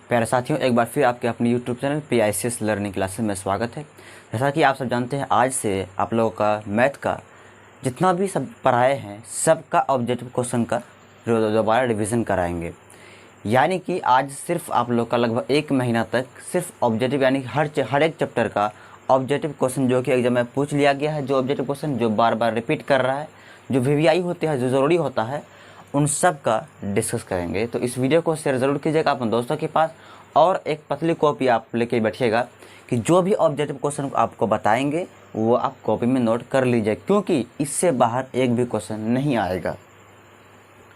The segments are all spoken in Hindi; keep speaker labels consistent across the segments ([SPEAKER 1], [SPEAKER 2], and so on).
[SPEAKER 1] प्यारे साथियों, एक बार फिर आपके अपने YouTube channel PICS learning classes में स्वागत है। जैसा कि आप सब जानते हैं, आज से आप लोगों का मैथ का जितना भी सब पढ़ाए हैं सबका ऑब्जेक्टिव क्वेश्चन का दोबारा रिवीजन कराएंगे। यानी कि आज सिर्फ आप लोग का लगभग 1 महीना तक सिर्फ ऑब्जेक्टिव यानी हर एक चैप्टर का ऑब्जेक्टिव क्वेश्चन जो कि एग्जाम में पूछ लिया गया है, जो ऑब्जेक्टिव क्वेश्चन जो बार बार रिपीट कर रहा है, जो VVI होते हैं, जो ज़रूरी होता है, उन सब का डिस्कस करेंगे। तो इस वीडियो को शेयर ज़रूर कीजिएगा अपने दोस्तों के पास, और एक पतली कॉपी आप लेके बैठिएगा कि जो भी ऑब्जेक्टिव क्वेश्चन आपको बताएंगे वो आप कॉपी में नोट कर लीजिए, क्योंकि इससे बाहर एक भी क्वेश्चन नहीं आएगा।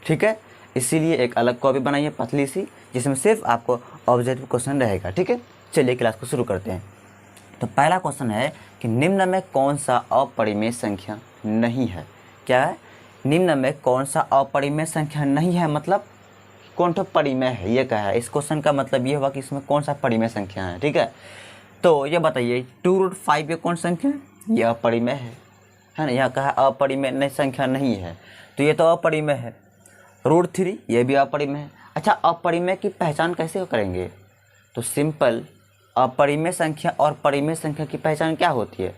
[SPEAKER 1] ठीक है, इसीलिए एक अलग कॉपी बनाइए पतली सी, जिसमें सिर्फ आपको ऑब्जेक्टिव क्वेश्चन रहेगा। ठीक है, चलिए क्लास को शुरू करते हैं। तो पहला क्वेश्चन है कि निम्न में कौन सा अपरिमेय संख्या नहीं है। क्या है? निम्न में कौन सा अपरिमेय संख्या नहीं है, मतलब कौन सा परिमेय है, ये क्या है। इस क्वेश्चन का मतलब ये हुआ कि इसमें कौन सा परिमेय संख्या है। ठीक है, तो ये बताइए 2√5 ये कौन संख्या है? ये अपरिमेय है ना। यहाँ कहा अपरिमेय संख्या नहीं है, तो ये तो अपरिमेय है। √3 ये भी अपरिमेय है। अच्छा, अपरिमेय की पहचान कैसे करेंगे? तो सिंपल, अपरिमेय संख्या और परिमेय संख्या की पहचान क्या होती है?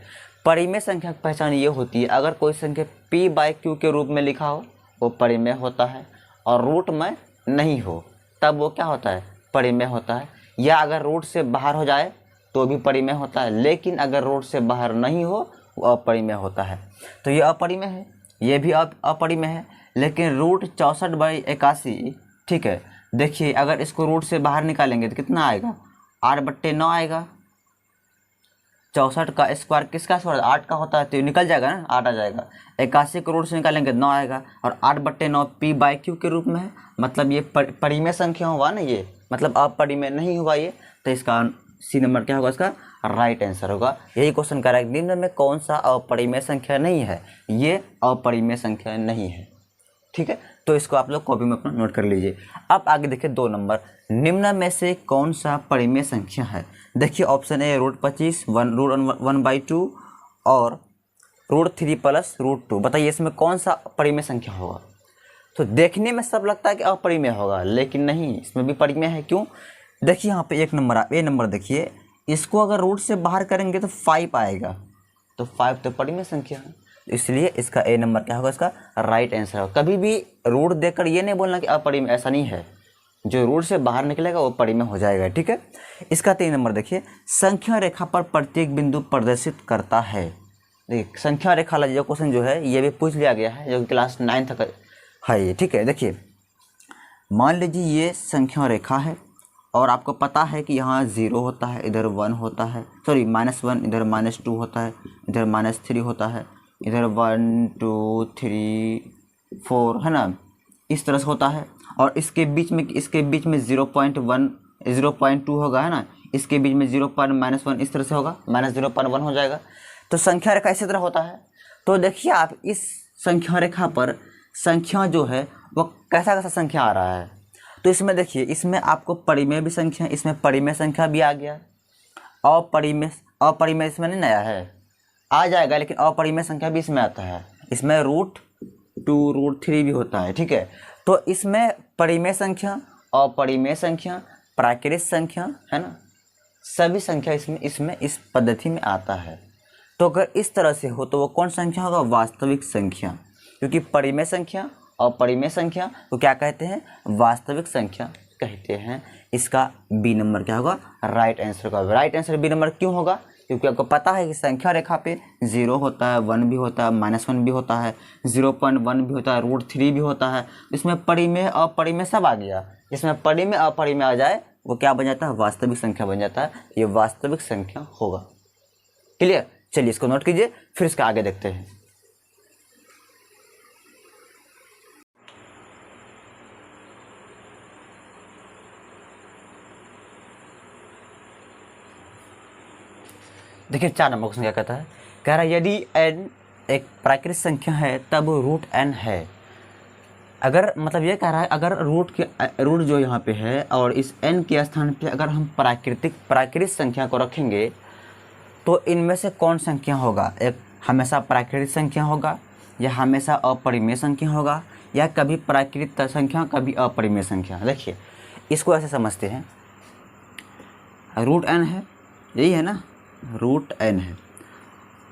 [SPEAKER 1] परिमेय संख्या की पहचान ये होती है, अगर कोई संख्या p/q के रूप में लिखा हो वो परिमेय होता है, और रूट में नहीं हो तब वो क्या होता है? परिमेय होता है। या अगर रूट से बाहर हो जाए तो भी परिमेय होता है, लेकिन अगर रूट से बाहर नहीं हो वो अपरिमेय होता है। तो ये अपरिमेय है, ये भी अपरिमेय है। लेकिन √64/81, ठीक है, देखिए अगर इसको रूट से बाहर निकालेंगे तो कितना आएगा? 8/9 आएगा। 64 का स्क्वायर किसका स्क्वायर? 8 का होता है, तो निकल जाएगा ना, 8 आ जाएगा। 81 को रूट से निकालेंगे 9 आएगा, और 8/9 p/q के रूप में है, मतलब ये परिमेय संख्या हुआ ना, ये मतलब अपरिमेय नहीं हुआ ये। तो इसका सी नंबर क्या होगा? इसका राइट आंसर होगा। यही क्वेश्चन कर रहा है, निम्न में कौन सा अपरिमेय संख्या नहीं है? ये अपरिमेय संख्या नहीं है। ठीक है, तो इसको आप लोग कॉपी में अपना नोट कर लीजिए। अब आगे देखिए 2 नंबर, निम्न में से कौन सा परिमेय संख्या है? देखिए ऑप्शन ए √25, √1/2 और √3 + √2। बताइए इसमें कौन सा परिमेय संख्या होगा? तो देखने में सब लगता है कि अपरिमेय होगा, लेकिन नहीं, इसमें भी परिमेय है। क्यों? देखिए यहाँ पे 1 नंबर ए नंबर देखिए, इसको अगर रूट से बाहर करेंगे तो 5 आएगा, तो 5 तो परिमेय संख्या है, इसलिए इसका ए नंबर क्या होगा? इसका राइट आंसर होगा। कभी भी रूट देकर ये नहीं बोलना कि अपरिमेय, ऐसा नहीं है। जो रूट से बाहर निकलेगा वो परिमेय हो जाएगा। ठीक है, इसका 3 नंबर देखिए, संख्या रेखा पर प्रत्येक बिंदु प्रदर्शित करता है। देखिए संख्या रेखा वाला जो क्वेश्चन जो है ये भी पूछ लिया गया है, जो कि क्लास 9 तक है ये। ठीक है, देखिए मान लीजिए ये संख्या रेखा है, और आपको पता है कि यहाँ 0 होता है, इधर 1 होता है, सॉरी -1, इधर -2 होता है, इधर -3 होता है, इधर 1 2 3 4 है ना, इस तरह से होता है। और इसके बीच में 0.1 0.2 होगा, है ना, इसके बीच में 0.-1 इस तरह से होगा, -0.1 हो जाएगा। तो संख्या रेखा इसी तरह होता है। तो देखिए आप इस संख्या रेखा पर संख्या जो है वो कैसा कैसा संख्या आ रहा है। तो इसमें देखिए, इसमें आपको परिमेय भी संख्या, इसमें परिमेय संख्या भी आ गया, अपरिमेय इसमें नहीं नया है, आ जाएगा, लेकिन अपरिमेय संख्या भी इसमें आता है। इसमें √2 √3 भी होता है। ठीक है, तो इसमें परिमेय संख्या, अपरिमेय संख्या, प्राकृत संख्या, है ना, सभी संख्या इसमें इस पद्धति में आता है। तो अगर इस तरह से हो तो वो कौन संख्या होगा? वास्तविक संख्या। क्योंकि परिमेय संख्या और परिमेय संख्या को क्या कहते हैं? वास्तविक संख्या कहते हैं। इसका बी नंबर क्या होगा? राइट आंसर होगा। राइट आंसर बी नंबर क्यों होगा? क्योंकि आपको पता है कि संख्या रेखा पे 0 होता है, 1 भी होता है, -1 भी होता है, 0.1 भी होता है, √3 भी होता है। इसमें परिमेय अपरिमेय सब आ गया। इसमें परिमेय अपरिमेय आ जाए वो क्या बन जाता है? वास्तविक संख्या बन जाता है। ये वास्तविक संख्या होगा। क्लियर? चलिए इसको नोट कीजिए, फिर इसका आगे देखते हैं। देखिए 4 नंबर क्वेश्चन क्या कहता है? कह रहा है यदि n एक प्राकृतिक संख्या है तब √n है। अगर मतलब ये कह रहा है, अगर रूट जो यहाँ पे है और इस n के स्थान पे अगर हम प्राकृतिक संख्या को रखेंगे तो इनमें से कौन संख्या होगा? एक हमेशा प्राकृतिक संख्या होगा, या हमेशा अपरिमेय संख्या होगा, या कभी प्राकृतिक संख्या कभी अपरिमेय संख्या। देखिए इसको ऐसे समझते हैं, रूट एन है, यही है ना, रूट एन है।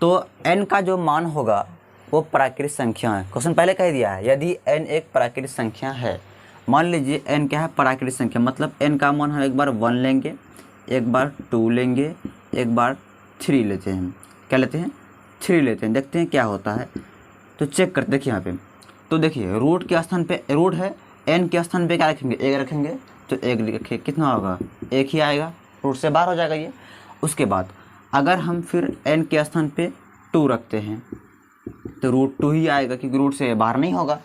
[SPEAKER 1] तो n का जो मान होगा वो प्राकृतिक संख्या है। क्वेश्चन पहले कह दिया है, यदि n एक प्राकृतिक संख्या है, मान लीजिए n क्या है, प्राकृतिक संख्या, मतलब n का मान हम एक बार 1 लेंगे, एक बार 2 लेंगे, एक बार 3 लेते हैं। क्या लेते हैं? 3 लेते हैं। देखते हैं क्या होता है। तो चेक करते, देखिए यहाँ पे, तो देखिए रूट के स्थान पे रूट है, n के स्थान पे क्या रखेंगे? 1 रखेंगे, तो 1 लिखे, कितना होगा? 1 ही आएगा, रूट से बाहर हो जाएगा ये। उसके बाद अगर हम फिर n के स्थान पे 2 रखते हैं तो रूट 2 ही आएगा, क्योंकि रूट से बाहर नहीं होगा।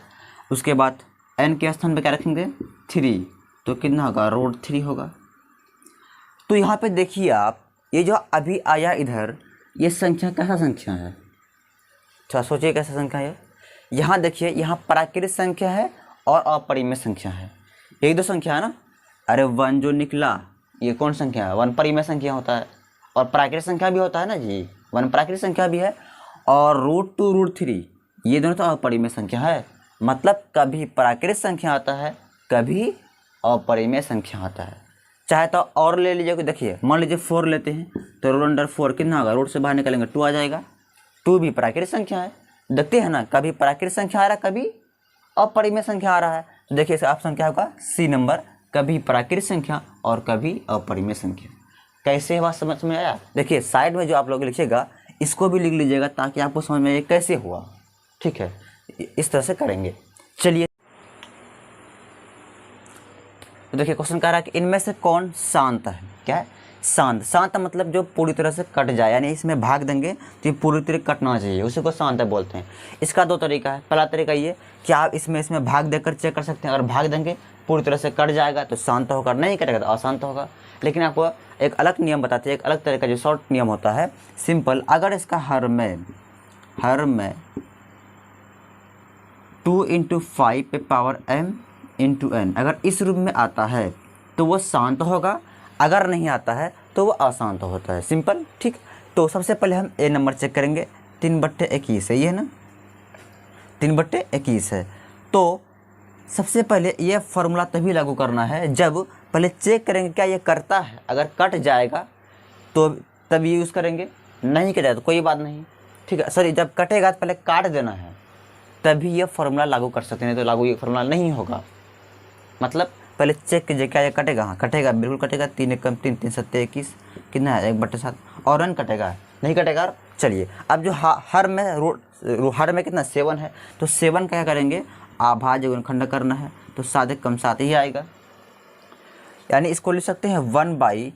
[SPEAKER 1] उसके बाद n के स्थान पे क्या रखेंगे? 3, तो कितना होगा? रूट 3 होगा। तो यहाँ पे देखिए आप, ये जो अभी आया इधर, ये संख्या कैसा संख्या है? थोड़ा सोचिए कैसा संख्या है। यहाँ देखिए, यहाँ प्राकृतिक संख्या है और अपरिमेय संख्या है, यही दो संख्या है ना। अरे 1 जो निकला, ये कौन संख्या है? 1 परिमेय संख्या होता है, और प्राकृतिक संख्या भी होता है ना जी, 1 प्राकृतिक संख्या भी है, और रूट 2 रूट 3 ये दोनों तो अपरिमेय संख्या है। मतलब कभी प्राकृतिक संख्या आता है, कभी अपरिमेय संख्या आता है। चाहे तो और ले लीजिए, देखिए मान लीजिए 4 लेते हैं, तो रूट अंडर 4 कितना होगा? रूट से बाहर निकलेंगे 2 आ जाएगा। 2 भी प्राकृतिक संख्या है, देखते हैं ना, कभी प्राकृतिक संख्या आ रहा है, कभी अपरिमेय संख्या आ रहा है। तो देखिए इसका ऑप्शन क्या होगा? सी नंबर, कभी प्राकृतिक संख्या और कभी अपरिमेय संख्या। कैसे बात समझ में आया? देखिए साइड में जो आप लोग लिखिएगा, इसको भी लिख लीजिएगा ताकि आपको समझ में आए कैसे हुआ। ठीक है, इस तरह से करेंगे। चलिए, तो देखिए क्वेश्चन कह रहा है कि इनमें से कौन शांत है? क्या है? शांत। शांत मतलब जो पूरी तरह से कट जाए, यानी इसमें भाग देंगे तो ये पूरी तरह कटना चाहिए, उसी को शांत बोलते हैं। इसका 2 तरीका है। पहला तरीका ये कि आप इसमें भाग देकर चेक कर सकते हैं, अगर भाग देंगे पूरी तरह से कट जाएगा तो शांत होगा, नहीं कटेगा तो अशांत होगा। लेकिन आपको एक अलग नियम बताते हैं, एक अलग तरह का जो शॉर्ट नियम होता है, सिंपल। अगर इसका हर में 2 × 5 पे पावर m × n अगर इस रूप में आता है तो वो शांत होगा, अगर नहीं आता है तो वो अशांत होता है। सिंपल, ठीक। तो सबसे पहले हम ए नंबर चेक करेंगे, 3/21 है, ये है ना, 3/21 है। तो सबसे पहले ये फार्मूला तभी लागू करना है जब पहले चेक करेंगे क्या ये करता है। अगर कट जाएगा तो तब यूज़ करेंगे, नहीं कटेगा तो कोई बात नहीं, ठीक है। सॉरी, जब कटेगा तो पहले काट देना है, तभी ये फार्मूला लागू कर सकते हैं, नहीं तो लागू ये फार्मूला नहीं होगा। मतलब पहले चेक कीजिए क्या ये कटेगा। हाँ कटेगा, बिल्कुल कटेगा। 3 × 1 = 3, 3 × 7 = 21, कितना है? 1/7। और रन कटेगा, नहीं कटेगा। चलिए, अब जो हर में कितना? 7 है, तो 7 क्या करेंगे? अभाज्य गुणनखंड करना है, तो 7 × 1 = 7 ही आएगा। यानी इसको लिख सकते हैं 1/7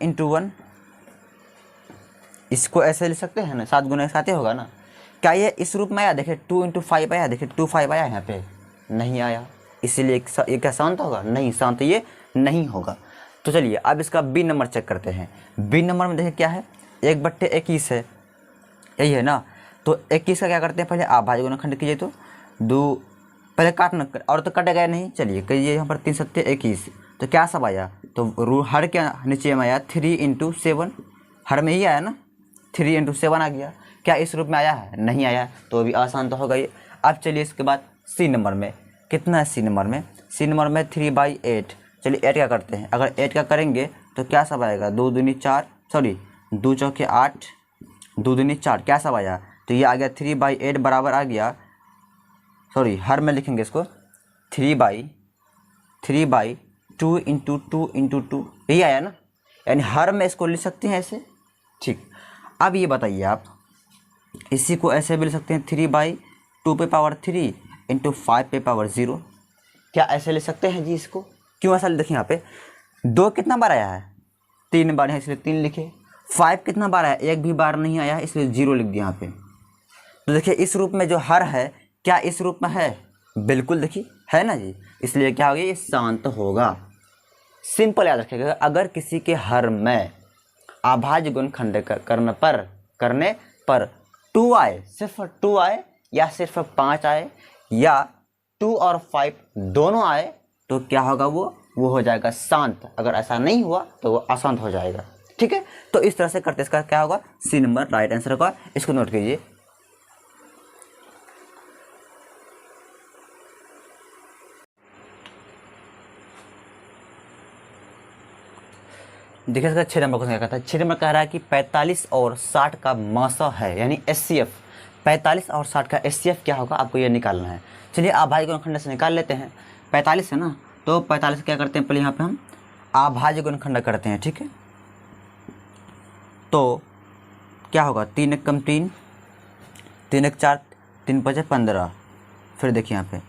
[SPEAKER 1] × 1, इसको ऐसे लिख सकते हैं ना, 7 × 1 7 ही होगा ना। क्या ये इस रूप में आया? देखिए 2 × 5 आया, देखिए 2 5 आया, यहाँ पे नहीं आया, इसीलिए ये क्या शांत होगा? नहीं, शांत ये नहीं होगा। तो चलिए अब इसका बी नंबर चेक करते हैं। बी नंबर में देखिए क्या है? 1/21 है, यही है ना। तो 21 का क्या करते हैं? पहले अभाज्य गुणनखंड कीजिए, तो 2 पहले काटना, और तो कटेगा नहीं। चलिए कहिए यहाँ पर 3 × 7 = 21, तो क्या सब आया? तो हर के नीचे में आया 3 × 7, हर में ही आया ना, 3 × 7 आ गया। क्या इस रूप में आया है? नहीं आया, तो अभी आसान तो होगा ये। अब चलिए इसके बाद सी नंबर में कितना है? सी नंबर में 3/8। चलिए 8 का करते हैं। अगर 8 का करेंगे तो क्या सब आएगा? 2 दूनी 4, सॉरी 2 चौके 8, 2 दूनी 4, क्या सब आया? तो ये आ गया 3/8 बराबर आ गया, सॉरी हर में लिखेंगे इसको 3/2 × 2 × 2, यही आया ना। यानी हर में इसको लिख सकते हैं ऐसे, ठीक। अब ये बताइए आप, इसी को ऐसे भी लिख सकते हैं 3/2 पे पावर 3 × 5 पे पावर 0, क्या ऐसे लिख सकते हैं जी इसको? क्यों ऐसा? देखिए यहाँ पे 2 कितना बार आया है? 3 बार है, इसलिए 3 लिखे। 5 कितना बार आया? 1 भी बार नहीं आया है, इसलिए 0 लिख दिया यहाँ पे। तो देखिए इस रूप में जो हर है, क्या इस रूप में है? बिल्कुल, देखिए है ना जी, इसलिए क्या होगा? ये शांत होगा। सिंपल याद रखिएगा, अगर किसी के हर में अभाज्य गुणनखंड करने पर 2 आए, सिर्फ 2 आए, या सिर्फ 5 आए, या 2 और 5 दोनों आए, तो क्या होगा? वो हो जाएगा शांत। अगर ऐसा नहीं हुआ तो वो अशांत हो जाएगा, ठीक है। तो इस तरह से करते इसका क्या होगा? सी नंबर राइट आंसर होगा, इसको नोट कीजिए। देखिए इसका 6 नंबर क्वेश्चन क्या कहता है। 6 नंबर कह रहा है कि 45 और 60 का मासा है, यानी एचसीएफ। 45 और 60 का एचसीएफ क्या होगा, आपको ये निकालना है। चलिए अभाज्य गुणनखंड से निकाल लेते हैं। 45 है ना, तो 45 क्या करते हैं, पहले यहाँ पे हम अभाज्य गुणनखंड करते हैं, ठीक है। तो क्या होगा, 3 एक कम 3, 3 एक 4, 3 पचे 15। फिर देखिए यहाँ पे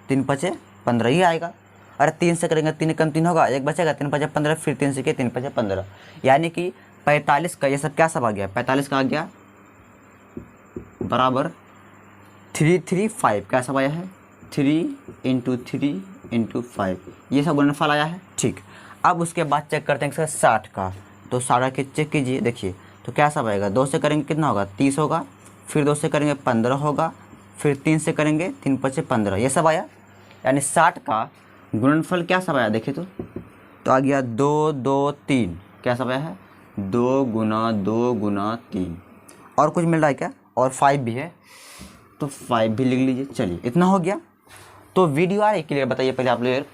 [SPEAKER 1] 3 पचे 15 ही आएगा। अरे 3 से करेंगे 3 कम 3 होगा, एक बचेगा, 3 पचे 15, फिर 3 से किए 3 पचे 15, यानी कि 45 का ये सब क्या सब आ गया, 45 का आ गया बराबर 335, क्या सब आया है 3 × 3 × 5, ये सब गुणनफल आया है, ठीक। अब उसके बाद चेक करते हैं इसका 60 का, तो 60 के चेक कीजिए, देखिए तो क्या सब आएगा, 2 से करेंगे कितना होगा 30 होगा, फिर 2 से करेंगे 15 होगा, फिर 3 से करेंगे 3 पचे 15, ये सब आया। यानी 60 का गुणनफल क्या सब आया, देखिए तो आ गया 2 2 3, क्या सब आया है 2 × 2 × 3। और कुछ मिल रहा है क्या, और 5 भी है, तो 5 भी लिख लीजिए। चलिए इतना हो गया। तो वीडियो आ रही क्लियर, बताइए पहले आप लोग,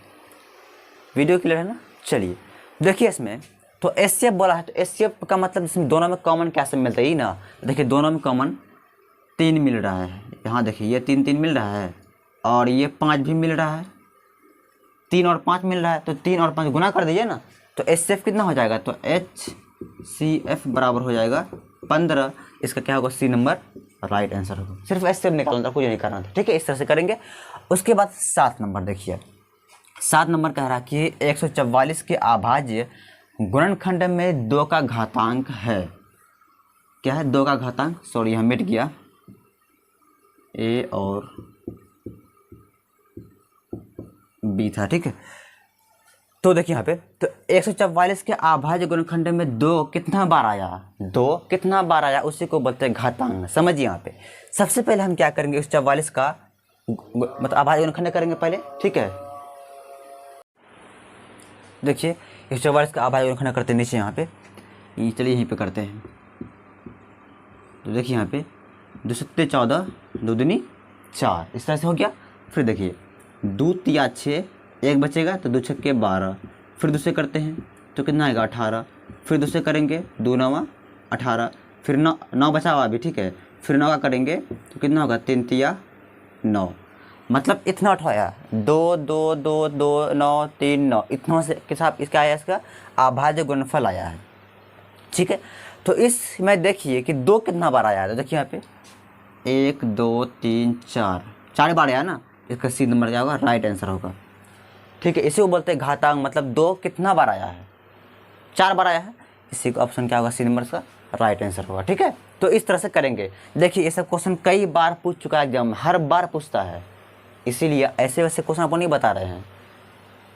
[SPEAKER 1] वीडियो क्लियर है ना। चलिए देखिए इसमें तो एचसीएफ बोला है, तो एचसीएफ का मतलब इसमें दोनों में कॉमन क्या सब मिलता है ही ना। देखिए दोनों में कॉमन 3 मिल रहा है, यहाँ देखिए ये 3 3 मिल रहा है, और ये 5 भी मिल रहा है, 3 और 5 मिल रहा है, तो 3 और 5 गुना कर दीजिए ना, तो एचसीएफ कितना हो जाएगा, तो एचसीएफ बराबर हो जाएगा 15। इसका क्या होगा, सी नंबर राइट आंसर होगा। सिर्फ एचसीएफ निकालना था, कुछ नहीं करना था, ठीक है। इस तरह से करेंगे। उसके बाद 7 नंबर देखिए, 7 नंबर कह रहा कि 144 के अभाज्य गुणनखंड में 2 का घातांक है, क्या है 2 का घातांक, सॉरी यहाँ मिट गया, ए और बी था, ठीक है। तो देखिए यहाँ पे तो 144 के अभाज्य गुणनखंड में 2 कितना बार आया, 2 कितना बार आया, उसी को बोलते हैं घातांक। समझिए यहाँ पे सबसे पहले हम क्या करेंगे, 144 का मतलब अभाज्य गुणनखंड करेंगे पहले, ठीक है। देखिए 144 का अभाज्य गुणनखंड करते हैं नीचे यहाँ पे, चलिए यहीं पे करते हैं। तो देखिए यहाँ पे 2 सत्ते 14, 2 दूनी 4, इस तरह से हो गया। फिर देखिए 2 तिया 6, 1 बचेगा, तो 2 छक्के 12, फिर दूसरे करते हैं तो कितना आएगा 18, फिर दूसरे करेंगे 2 9 18, फिर 9 बचा हुआ अभी, ठीक है। फिर 9 का करेंगे तो कितना होगा 3 तिया 9, मतलब इतना उठाया 2 2 2 2 9 3 9, इतना से के साथ इसका आया, इसका अभाज्य गुणनफल आया है, ठीक है। तो इसमें देखिए कि 2 कितना बार आया है, तो देखिए यहाँ पे 1 2 3 4 बार आया ना, इसका सी नंबर क्या होगा, राइट आंसर होगा, ठीक है। इसी को बोलते हैं घातांक, मतलब 2 कितना बार आया है, 4 बार आया है, इसी का ऑप्शन क्या होगा, सी नंबर का राइट आंसर होगा, ठीक है। तो इस तरह से करेंगे। देखिए ये सब क्वेश्चन कई बार पूछ चुका है एग्जाम, हर बार पूछता है, इसीलिए ऐसे वैसे क्वेश्चन आपको नहीं बता रहे हैं,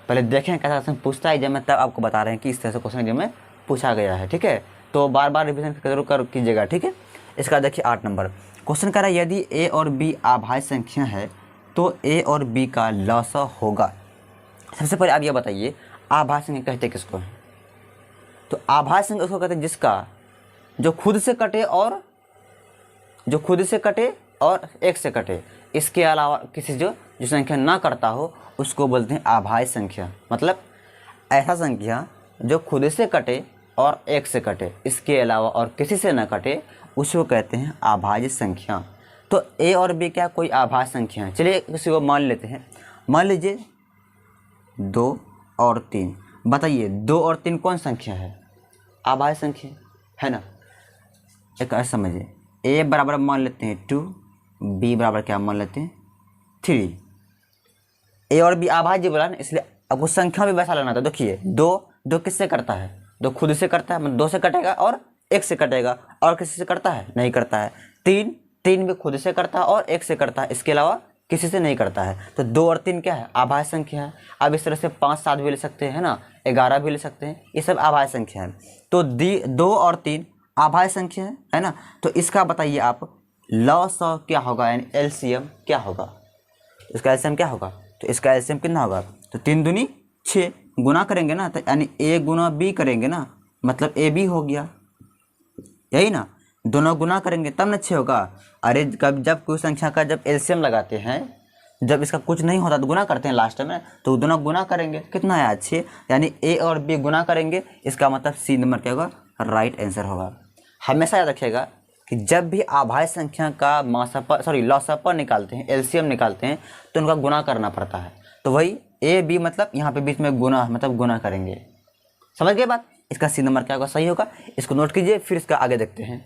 [SPEAKER 1] पहले देखें कैसा क्वेश्चन पूछता है एग्जाम में, तब आपको बता रहे हैं कि इस तरह से क्वेश्चन एग्जाम में पूछा गया है, ठीक है। तो बार बार रिविजन जरूर कर कीजिएगा, ठीक है। इसका देखिए 8 नंबर क्वेश्चन कह रहा है, यदि ए और बी अभाज्य संख्या है तो ए और बी का लसा होगा। सबसे पहले आप ये बताइए अभाज्य संख्या कहते किसको हैं, तो अभाज्य संख्या उसको कहते हैं जिसका जो खुद से कटे और एक से कटे, इसके अलावा किसी जो संख्या ना करता हो उसको बोलते हैं अभाज्य संख्या। मतलब ऐसा संख्या जो खुद से कटे और एक से कटे, इसके अलावा और किसी से ना कटे, उसको कहते हैं अभाज्य संख्या। तो ए और बी क्या कोई अभाज्य संख्या है। चलिए किसी को मान लेते हैं, मान लीजिए 2 और 3, बताइए 2 और 3 कौन संख्या है, अभाज्य संख्या है ना। एक ऐसा समझिए, ए बराबर मान लेते हैं 2, बी बराबर क्या मान लेते हैं 3। ए और बी अभाज्य बोला ना, इसलिए आपको संख्या भी वैसा लेना था। देखिए 2 किससे करता है, 2 खुद से करता है, मतलब 2 से कटेगा और 1 से कटेगा, और किसी से करता है नहीं करता है। 3 भी खुद से करता है और 1 से करता है, इसके अलावा किसी से नहीं करता है। तो 2 और 3 क्या है, अभाज्य संख्या है। अब इस तरह से 5 7 भी ले सकते हैं ना, 11 भी ले सकते हैं, ये सब अभाज्य संख्या है। तो 2 और 3 अभाज्य संख्या है ना। तो इसका बताइए आप लॉसा क्या होगा, यानी एलसीएम क्या होगा, इसका एलसीएम क्या होगा, तो इसका एलसीएम कितना होगा, तो 3 दूनी 6, गुना करेंगे ना, तो यानी ए गुना बी करेंगे ना, मतलब ए बी हो गया, यही ना। दोनों गुना करेंगे तब ना 6 होगा। अरे जब कोई संख्या का जब एलसीएम लगाते हैं जब इसका कुछ नहीं होता तो गुना करते हैं लास्ट में, तो दोनों गुना करेंगे, कितना आया 6, यानी ए और बी गुना करेंगे, इसका मतलब सी नंबर क्या होगा, राइट आंसर होगा। हमेशा याद रखिएगा कि जब भी अभाज्य संख्या का लसापा निकालते हैं, एलसीएम निकालते हैं, तो उनका गुना करना पड़ता है। तो वही ए बी मतलब यहाँ पे बीच में गुना, मतलब गुना करेंगे। समझ गए बात? इसका सी नंबर क्या होगा, सही होगा। इसको नोट कीजिए, फिर इसका आगे देखते हैं।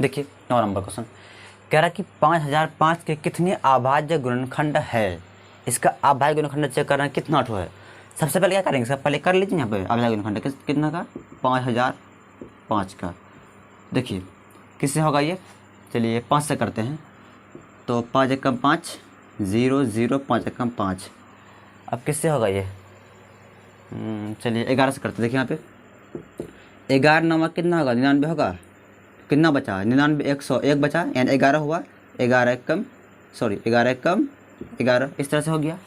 [SPEAKER 1] देखिए 9 नंबर क्वेश्चन कह रहा है कि 5005 के कितने अभाज्य गुणनखंड है। इसका अभाज्य गुणनखंड चेक करना कितना ठो है। सबसे पहले क्या करेंगे, सब पहले कर लीजिए यहाँ पे अभाज्य गुणनखंड कितना का, 5005 का। देखिए किससे होगा ये, चलिए 5 से करते हैं। तो 5 एकम 5, 0 0, 5 एकम 5। अब किससे होगा ये, चलिए 11 से करते हैं। देखिए यहाँ पे 11 नमक कितना होगा, 99 होगा। कितना बचा, 99, 101 बचा, यानी 11 हुआ। 11 कम 11, इस तरह से हो गया।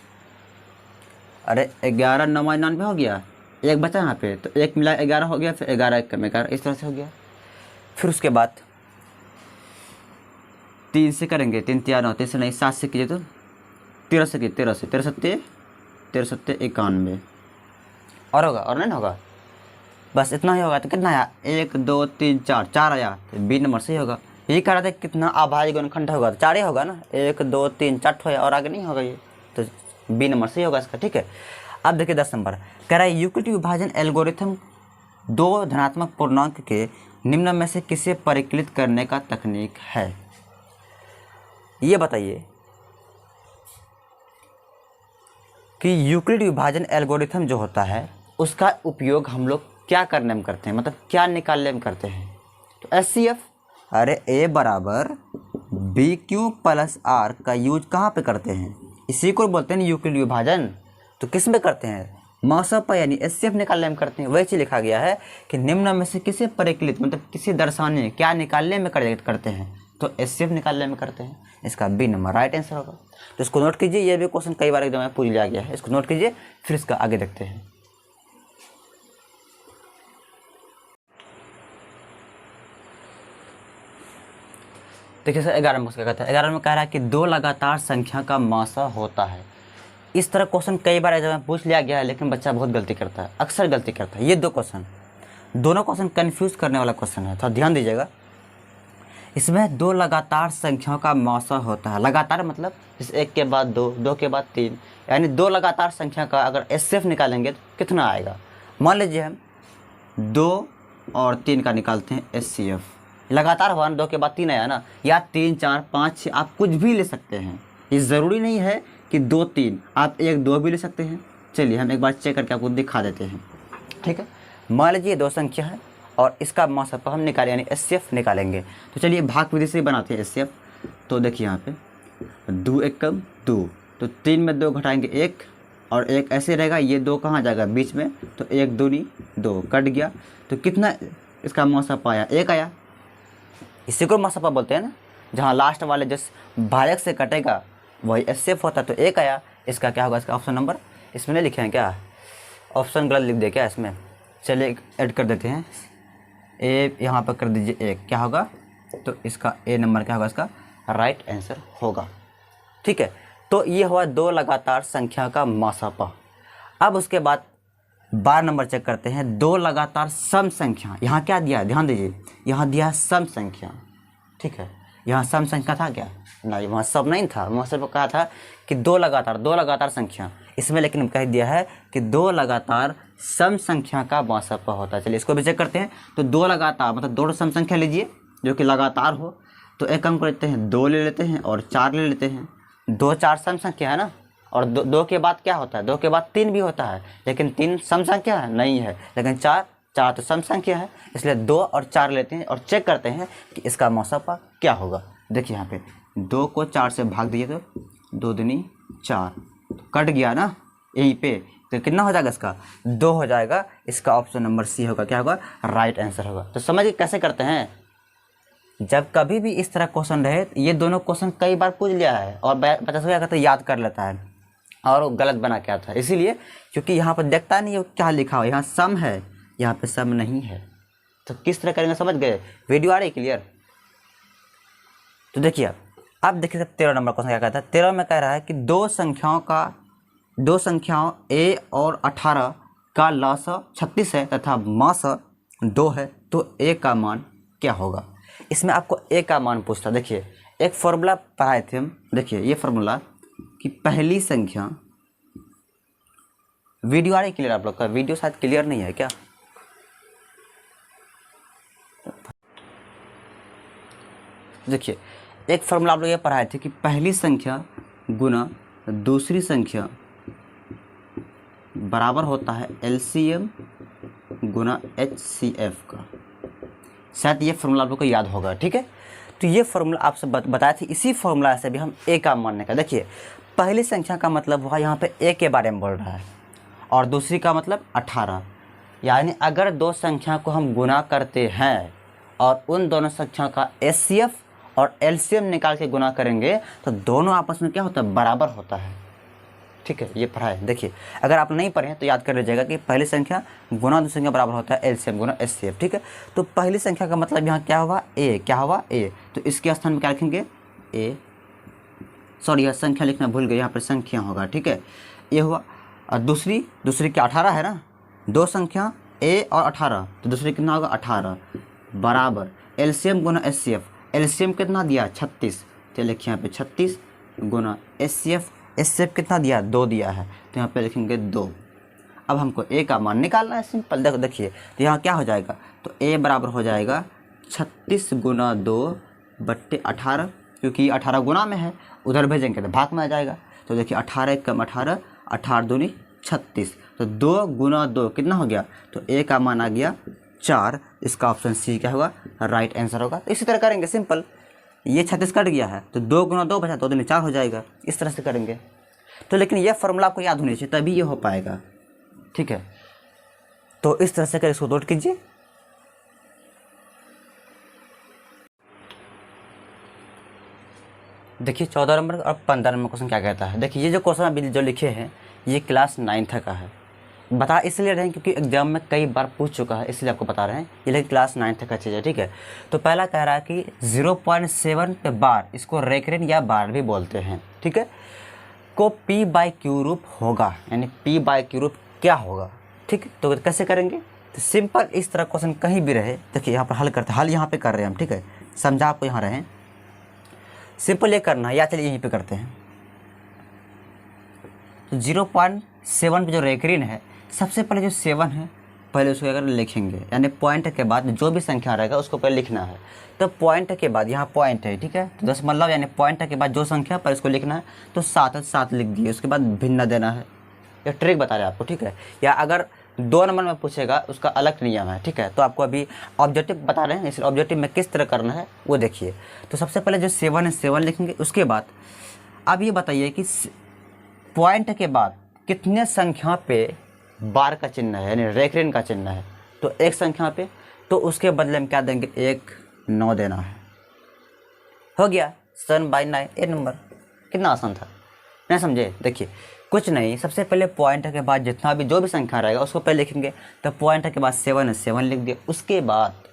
[SPEAKER 1] अरे 11 9 99 हो गया, 1 बचा यहाँ पे, तो 1 मिला 11 हो गया, फिर 11 कम 11, इस तरह से हो गया। फिर उसके बाद 3 से करेंगे, 3 3 9, 3 से नहीं 7 से कीजिए तो 13 से कीजिए, 13 से 13 सत्ते 91 और होगा, और नहीं होगा, बस इतना ही होगा। तो कितना आया, 1 2 3 4, 4 आया, तो बी नंबर से ही होगा। यही कह रहा था कितना अभाज्य गुणनखंड होगा, तो 4 ही होगा ना, 1 2 3 4 ठो है और आगे नहीं होगा ये, तो बी नंबर से ही होगा इसका। ठीक है, अब देखिए 10 नंबर कह रहा है यूक्लिड विभाजन एल्गोरिथम 2 धनात्मक पूर्णांक के निम्न में से किसे परिकलित करने का तकनीक है। ये बताइए कि यूक्लिड विभाजन एल्गोरिथम जो होता है उसका उपयोग हम लोग क्या करने में करते हैं, मतलब क्या निकालने में करते हैं। तो एचसीएफ, अरे ए बराबर बी क्यू प्लस आर का यूज कहाँ पे करते हैं, इसी को बोलते हैं यूक्लिड विभाजन। तो किस में करते हैं, मौसम यानी एचसीएफ निकालने में करते हैं। वही चीज़ लिखा गया है कि निम्न में से किसे परिकलित, मतलब किसे दर्शाने, क्या निकालने में करते हैं, तो एचसीएफ निकालने में करते हैं। इसका बी नंबर राइट आंसर होगा। तो इसको नोट कीजिए, ये भी क्वेश्चन कई बार एग्जाम में पूछ लिया गया है, इसको नोट कीजिए, फिर इसका आगे देखते हैं। देखिए सर 11 में क्या कहता है, 11 में कह रहा है कि 2 लगातार संख्या का मासा होता है। इस तरह क्वेश्चन कई बार एग्जाम में पूछ लिया गया है, लेकिन बच्चा बहुत गलती करता है, अक्सर गलती करता है। ये दोनों क्वेश्चन कन्फ्यूज़ करने वाला क्वेश्चन है, थोड़ा ध्यान दीजिएगा। इसमें 2 लगातार संख्याओं का मौसा होता है। लगातार मतलब जैसे 1 के बाद 2, 2 के बाद 3, यानी 2 लगातार संख्या का अगर एचसीएफ निकालेंगे तो कितना आएगा। मान लीजिए हम 2 और 3 का निकालते हैं एचसीएफ, लगातार हुआ ना, 2 के बाद 3 आया ना, या 3 4 5 6 आप कुछ भी ले सकते हैं। ये ज़रूरी नहीं है कि 2 3, आप 1 2 भी ले सकते हैं। चलिए हम एक बार चेक करके आपको दिखा देते हैं। ठीक है, मान लीजिए 2 संख्या है और इसका मौसा हम निकालें, यानी एचसीएफ निकालेंगे। तो चलिए भाग विधि से बनाते हैं एचसीएफ। तो देखिए यहाँ पे 2 1 कम 2, तो 3 में 2 घटाएंगे 1, और 1 ऐसे रहेगा, ये 2 कहाँ जाएगा बीच में, तो 1 2 2 कट गया। तो कितना इसका मौसा आया, 1 आया। इसी को मौसा बोलते हैं ना, जहाँ लास्ट वाले जिस भाजक से कटेगा वही एचसीएफ होता है। तो 1 आया, इसका क्या होगा, इसका ऑप्शन नंबर इसमें नहीं लिखे हैं क्या, ऑप्शन गलत लिख दे क्या इसमें। चलिए ऐड कर देते हैं, ए यहाँ पर कर दीजिए 1, क्या होगा, तो इसका ए नंबर क्या होगा, इसका राइट आंसर होगा। ठीक है, तो ये हुआ 2 लगातार संख्या का मासापा। अब उसके बाद 12 नंबर चेक करते हैं, 2 लगातार सम संख्या। यहाँ क्या दिया है, ध्यान दीजिए, यहाँ दिया है सम संख्या। ठीक है, यहाँ सम संख्या था क्या, नहीं, वहाँ सब नहीं था, वहाँ सिर्फ कहा था कि 2 लगातार संख्या। इसमें लेकिन कह दिया है कि 2 लगातार सम संख्या का मासापा होता है। चलिए इसको भी चेक करते हैं। तो 2 लगातार मतलब 2 सम संख्या लीजिए जो कि लगातार हो, तो एक काम करते हैं, 2 ले लेते हैं और 4 ले लेते हैं। 2 4 सम संख्या है ना, और 2 के बाद क्या होता है, 2 के बाद 3 भी होता है, लेकिन 3 सम संख्या है नहीं है, लेकिन 4 तो सम संख्या है, इसलिए 2 और 4 लेते हैं और चेक करते हैं कि इसका मासापा क्या होगा। देखिए यहाँ पे 2 को 4 से भाग दिए तो 2 दूनी 4, कट गया ना यहीं पे, तो कितना हो जाएगा, इसका 2 हो जाएगा। इसका ऑप्शन नंबर सी होगा, क्या होगा, राइट आंसर होगा। तो समझिए कैसे करते हैं, जब कभी भी इस तरह क्वेश्चन रहे, ये दोनों क्वेश्चन कई बार पूछ लिया है और बच्चा क्या करता है, याद कर लेता है और वो गलत बना के आता है। इसीलिए क्योंकि यहाँ पर देखता नहीं है क्या लिखा हो, यहाँ सम है यहाँ पे सम नहीं है। तो किस तरह करेंगे समझ गए? वीडियो आ रही क्लियर? तो देखिए अब देखिए 13 नंबर क्वेश्चन क्या कहता है। 13 में कह रहा है कि दो संख्याओं a और 18 का लसाअ 36 है तथा मासाअ 2 है, तो a का मान क्या होगा? इसमें आपको a का मान पूछता। देखिए एक फॉर्मूला पढ़ाए थे हम, देखिए ये फॉर्मूला कि पहली संख्या, वीडियो आ रही क्लियर? आप लोग का वीडियो शायद क्लियर नहीं है क्या? देखिए एक फॉर्मूला आप लोग ये पढ़ाए थे कि पहली संख्या गुना दूसरी संख्या बराबर होता है LCM गुना HCF का। शायद ये फॉर्मूला आप लोग को याद होगा, ठीक है। तो ये फॉर्मूला आपसे बताए थे, इसी फॉर्मूला से भी हम a का मान निकाल। देखिए पहली संख्या का मतलब हुआ यहाँ पे a के बारे में बोल रहा है और दूसरी का मतलब 18, यानी अगर दो संख्या को हम गुना करते हैं और उन दोनों संख्या का HCF और LCM निकाल के गुना करेंगे तो दोनों आपस में क्या होता है? बराबर होता है, ठीक है। ये पढ़ा है। देखिए अगर आप नहीं पढ़े हैं तो याद कर लीजिएगा कि पहली संख्या गुना दूसरी संख्या बराबर होता है LCM गुना HCF, ठीक है। तो पहली संख्या का मतलब यहाँ क्या हुआ? a। क्या हुआ? a। तो इसके स्थान में क्या लिखेंगे? a, सॉरी यह संख्या लिखना भूल गए, यहाँ पर संख्या होगा, ठीक है। ये हुआ। और दूसरी क्या 18 है ना? दो संख्या a और 18, तो दूसरी कितना होगा? 18 बराबर LCM गुना HCF। LCM कितना दिया? 36, तो लिखिए यहाँ पे 36 गुना HCF कितना दिया? 2 दिया है, तो यहाँ पे लिखेंगे 2। अब हमको a का मान निकालना है, सिंपल। देखिए तो यहाँ क्या हो जाएगा? तो a बराबर हो जाएगा 36 गुना 2 बट्टे 18, क्योंकि 18 गुना में है, उधर भेजेंगे तो भाग में आ जाएगा। तो देखिए 18 कम 18, 18 दूनी 36, तो 2 गुना 2 कितना हो गया? तो a का मान आ गया 4। इसका ऑप्शन सी क्या होगा? राइट आंसर होगा। तो इसी तरह करेंगे, सिंपल। ये 36 कट गया है तो 2 गुना 2 बचा, 2 दूनी 4 हो जाएगा। इस तरह से करेंगे। तो लेकिन ये फॉर्मूला आपको याद होनी चाहिए, तभी ये हो पाएगा, ठीक है। तो इस तरह से कर इसको नोट कीजिए। देखिए 14 नंबर और 15 नंबर क्वेश्चन क्या कहता है। देखिए ये जो क्वेश्चन अभी जो लिखे हैं ये क्लास 9th का है। बता इसलिए रहे हैं क्योंकि एग्जाम में कई बार पूछ चुका है, इसलिए आपको बता रहे हैं। ये लेकिन क्लास 9th का चीज़ है, ठीक है। तो पहला कह रहा है कि 0.7 पे बार, इसको रेकरेंट या बार भी बोलते हैं, ठीक है, को p/q रूप होगा, यानी p/q रूप क्या होगा, ठीक। तो कैसे करेंगे? तो सिंपल इस तरह क्वेश्चन कहीं भी रहे, देखिए यहाँ पर हल करते, हल यहाँ पे कर रहे हैं हम, ठीक है। समझा आपको यहाँ रहे, सिंपल ये करना है, या चलिए यहीं पे करते हैं। तो 0.7 पे जो रेकरिन है, सबसे पहले जो 7 है पहले उसको अगर लिखेंगे, यानी पॉइंट के बाद जो भी संख्या रहेगा उसको पहले लिखना है। तो पॉइंट के बाद यहाँ पॉइंट है, ठीक है, तो दशमलव यानी पॉइंट के बाद जो संख्या पर इसको लिखना है, तो 7 लिख दिए, उसके बाद भिन्न देना है। ये ट्रिक बता रहे हैं आपको, ठीक है। या अगर 2 नंबर में पूछेगा उसका अलग नियम है, ठीक है। तो आपको अभी ऑब्जेक्टिव बता रहे हैं, इसलिए ऑब्जेक्टिव में किस तरह करना है वो देखिए। तो सबसे पहले जो 7 है 7 लिखेंगे। उसके बाद अब ये बताइए कि पॉइंट के बाद कितने संख्या पे बार का चिन्ह है, यानी रेकरिन का चिन्ह है। तो एक संख्या पे, तो उसके बदले में क्या देंगे? 1 9 देना है। हो गया 7/9 1 नंबर। कितना आसान था, नहीं समझे? देखिए कुछ नहीं, सबसे पहले पॉइंट के बाद जितना भी जो भी संख्या रहेगा उसको पहले लिखेंगे। तो पॉइंट के बाद 7 है 7 लिख दिया। उसके बाद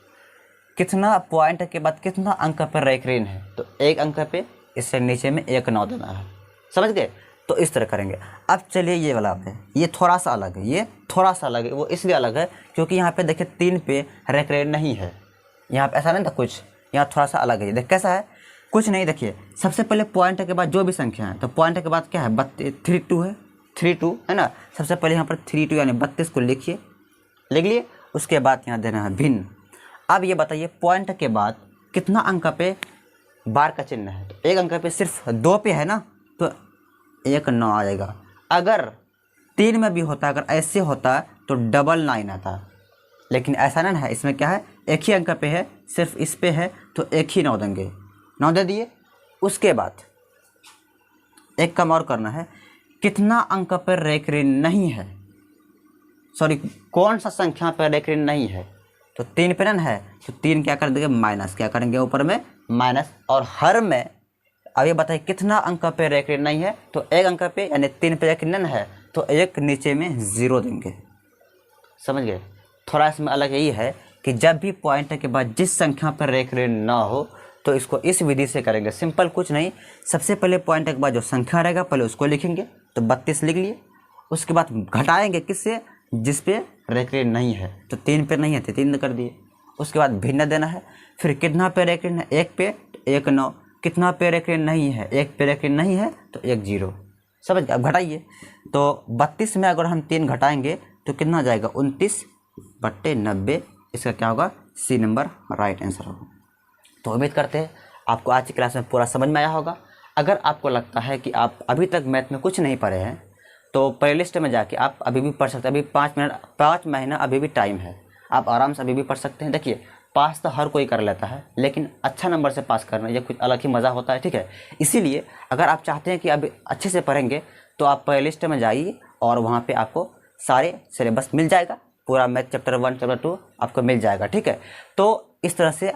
[SPEAKER 1] कितना, पॉइंट के बाद कितना अंक पर रेकरिन है, तो 1 अंक पे, इससे नीचे में 1 9 देना है। समझ गए? तो इस तरह करेंगे। अब चलिए ये वाला है, ये थोड़ा सा अलग है, ये थोड़ा सा अलग है। वो इसलिए अलग है क्योंकि यहाँ पे देखिए 3 पे रेकरिन नहीं है, यहाँ पे ऐसा नहीं था कुछ, यहाँ थोड़ा सा अलग है। देख कैसा है, कुछ नहीं। देखिए सबसे पहले पॉइंट के बाद जो भी संख्या है, तो पॉइंट के बाद क्या है? 32 है, 32 है ना। सबसे पहले यहाँ पर 32 यानी 32 को लिखिए, लिख लिए। उसके बाद यहाँ देना है भिन्न। अब ये बताइए पॉइंट के बाद कितना अंक पे बार का चिन्ह है? तो 1 अंक पे सिर्फ 2 पे है ना, तो 1 9 आ जाएगा। अगर 3 में भी होता, अगर ऐसे होता तो 9 आता, लेकिन ऐसा नहीं है। इसमें क्या है? 1 ही अंक पे है, सिर्फ इस पे है, तो 1 ही 9 देंगे, 9 दे दिए। उसके बाद एक काम और करना है, कितना अंक पर रेकरिन नहीं है, सॉरी कौन सा संख्या पर रेकरिन नहीं है। तो 3 पे है, तो 3 क्या कर देंगे? माइनस। क्या करेंगे? ऊपर में माइनस। और हर में अब ये बताइए कितना अंक पे रेकरिन नहीं है, तो 1 अंक पे, यानी 3 पे रेकरिन है, तो 1 नीचे में 0 देंगे। समझ गए? थोड़ा इसमें अलग यही है कि जब भी पॉइंटर के बाद जिस संख्या पर रेखरेखा ना हो तो इसको इस विधि से करेंगे। सिंपल कुछ नहीं, सबसे पहले पॉइंटर के बाद जो संख्या रहेगा पहले उसको लिखेंगे, तो 32 लिख लिए। उसके बाद घटाएंगे किससे, जिस पे रेखरेखा नहीं है, तो 3 पे नहीं है तो 3 कर दिए। उसके बाद भिन्न देना है, फिर कितना पे रेखरेखा है, 1 पे 1 9, कितना पे रेखरेखा नहीं है, 1 पे रेखरेखा नहीं है तो 1 0। समझ, अब घटाइए। तो 32 में अगर हम 3 घटाएंगे तो कितना हो जाएगा, 29/90। इसका क्या होगा, सी नंबर राइट आंसर होगा। तो उम्मीद करते हैं आपको आज की क्लास में पूरा समझ में आया होगा। अगर आपको लगता है कि आप अभी तक मैथ में कुछ नहीं पढ़े हैं तो प्लेलिस्ट में जाके आप अभी भी पढ़ सकते हैं। अभी 5 महीना अभी भी टाइम है, आप आराम से अभी भी पढ़ सकते हैं। देखिए, पास तो हर कोई कर लेता है, लेकिन अच्छा नंबर से पास करना ये कुछ अलग ही मज़ा होता है, ठीक है। इसीलिए अगर आप चाहते हैं कि अभी अच्छे से पढ़ेंगे तो आप प्लेलिस्ट में जाइए और वहाँ पे आपको सारे सिलेबस मिल जाएगा, पूरा मैथ चैप्टर 1 चैप्टर 2 आपको मिल जाएगा, ठीक है। तो इस तरह से